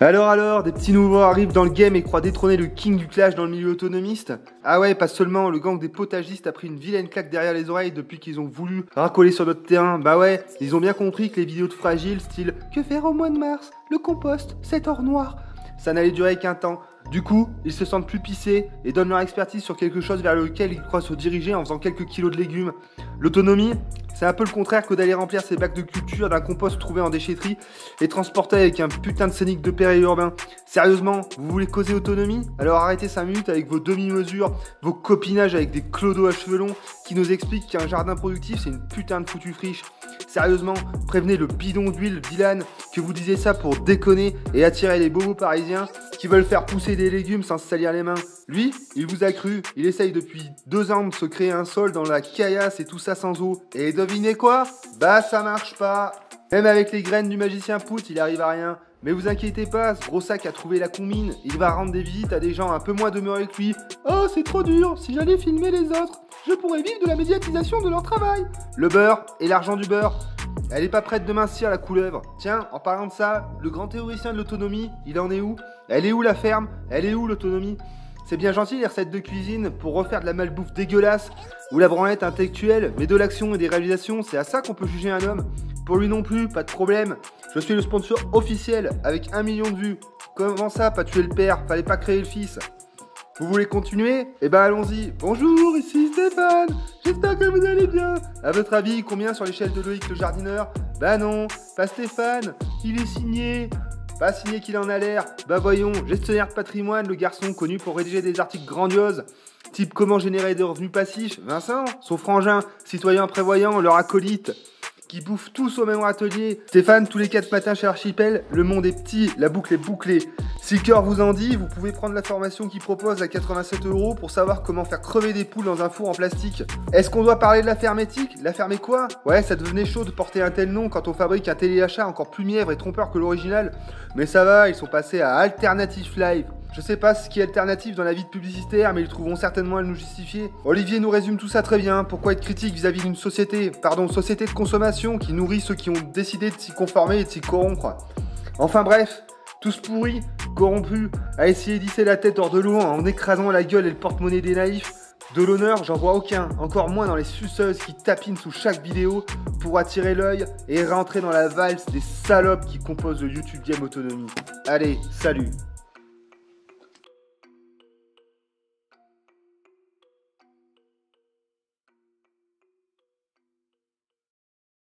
Alors, des petits nouveaux arrivent dans le game et croient détrôner le king du clash dans le milieu autonomiste. Ah ouais, pas seulement, le gang des potagistes a pris une vilaine claque derrière les oreilles depuis qu'ils ont voulu racoler sur notre terrain. Bah ouais, ils ont bien compris que les vidéos de fragiles, style « Que faire au mois de mars? Le compost, c'est or noir », ça n'allait durer qu'un temps. Du coup, ils se sentent plus pissés et donnent leur expertise sur quelque chose vers lequel ils croient se diriger en faisant quelques kilos de légumes. L'autonomie, c'est un peu le contraire que d'aller remplir ses bacs de culture d'un compost trouvé en déchetterie et transporté avec un putain de scénic de périurbain. Sérieusement, vous voulez causer autonomie? Alors arrêtez 5 minutes avec vos demi-mesures, vos copinages avec des clodos à cheveux longs qui nous expliquent qu'un jardin productif c'est une putain de foutue friche. Sérieusement, prévenez le bidon d'huile Dylan que vous disiez ça pour déconner et attirer les bobos parisiens qui veulent faire pousser des légumes sans se salir les mains. Lui, il vous a cru, il essaye depuis 2 ans de se créer un sol dans la caillasse et tout ça sans eau. Et devinez quoi? Bah ça marche pas. Même avec les graines du magicien Pout, il arrive à rien. Mais vous inquiétez pas, ce gros sac a trouvé la combine, il va rendre des visites à des gens un peu moins demeurés que lui. Oh c'est trop dur, si j'allais filmer les autres, je pourrais vivre de la médiatisation de leur travail. Le beurre et l'argent du beurre. Elle est pas prête de mincir la couleuvre. Tiens, en parlant de ça, le grand théoricien de l'autonomie, il en est où? Elle est où la ferme? Elle est où l'autonomie? C'est bien gentil les recettes de cuisine pour refaire de la malbouffe dégueulasse ou la branlette intellectuelle, mais de l'action et des réalisations, c'est à ça qu'on peut juger un homme. Pour lui non plus, pas de problème. Je suis le sponsor officiel avec 1 million de vues. Comment ça, pas tuer le père? Fallait pas créer le fils. Vous voulez continuer? Eh ben allons-y. Bonjour, ici Stéphane. J'espère que vous allez bien. À votre avis, combien sur l'échelle de Loïc le jardineur? Bah non, pas Stéphane. Il est signé. Pas signé qu'il en a l'air. Bah voyons, gestionnaire de patrimoine, le garçon connu pour rédiger des articles grandioses. Type comment générer des revenus passifs. Vincent, son frangin, citoyen prévoyant, leur acolyte. Qui bouffent tous au même atelier. Stéphane, tous les 4 matins chez Archipel, le monde est petit, la boucle est bouclée. Si le cœur vous en dit, vous pouvez prendre la formation qu'il propose à 87 € pour savoir comment faire crever des poules dans un four en plastique. Est-ce qu'on doit parler de la ferme éthique? La ferme est quoi? Ouais, ça devenait chaud de porter un tel nom quand on fabrique un téléachat encore plus mièvre et trompeur que l'original. Mais ça va, ils sont passés à Alternative Live. Je sais pas ce qui est alternatif dans la vie de publicitaire, mais ils trouveront certainement à nous justifier. Olivier nous résume tout ça très bien. Pourquoi être critique vis-à-vis d'une société de consommation qui nourrit ceux qui ont décidé de s'y conformer et de s'y corrompre. Enfin bref, tous pourris, corrompus, à essayer d'hisser la tête hors de l'eau en écrasant la gueule et le porte-monnaie des naïfs. De l'honneur, j'en vois aucun, encore moins dans les suceuses qui tapinent sous chaque vidéo pour attirer l'œil et rentrer dans la valse des salopes qui composent le YouTube Game Autonomie. Allez, salut!